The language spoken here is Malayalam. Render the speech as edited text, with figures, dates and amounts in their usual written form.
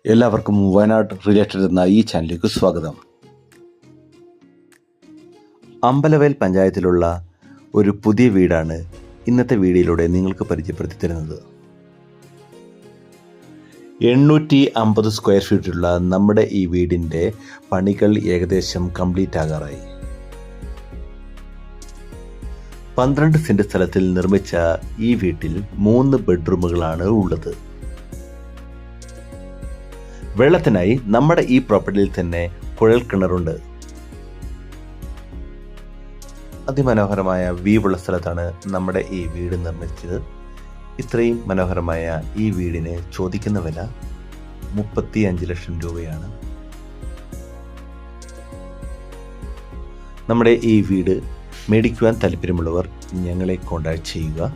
എല്ലാവർക്കും വയനാട് റിലേറ്റഡ് എന്ന ഈ ചാനലിലേക്ക് സ്വാഗതം. അമ്പലവയൽ പഞ്ചായത്തിലുള്ള ഒരു പുതിയ വീടാണ് ഇന്നത്തെ വീഡിയോയിലൂടെ നിങ്ങൾക്ക് പരിചയപ്പെടുത്തി തരുന്നത്. 850 സ്ക്വയർ ഫീറ്റുള്ള നമ്മുടെ ഈ വീടിൻ്റെ പണികൾ ഏകദേശം കംപ്ലീറ്റ് ആകാറായി. 12 സെൻറ് സ്ഥലത്തിൽ നിർമ്മിച്ച ഈ വീട്ടിൽ 3 ബെഡ്റൂമുകളാണ് ഉള്ളത്. വെള്ളത്തിനായി നമ്മുടെ ഈ പ്രോപ്പർട്ടിയിൽ തന്നെ കുഴൽ കിണറുണ്ട്. അതിമനോഹരമായ വ്യൂവുള്ള സ്ഥലത്താണ് നമ്മുടെ ഈ വീട് നിർമ്മിച്ചത്. ഇത്രയും മനോഹരമായ ഈ വീടിന് ചോദിക്കുന്ന വില 35 ലക്ഷം രൂപയാണ്. നമ്മുടെ ഈ വീട് മേടിക്കുവാൻ താല്പര്യമുള്ളവർ ഞങ്ങളെ കോൺടാക്ട് ചെയ്യുക.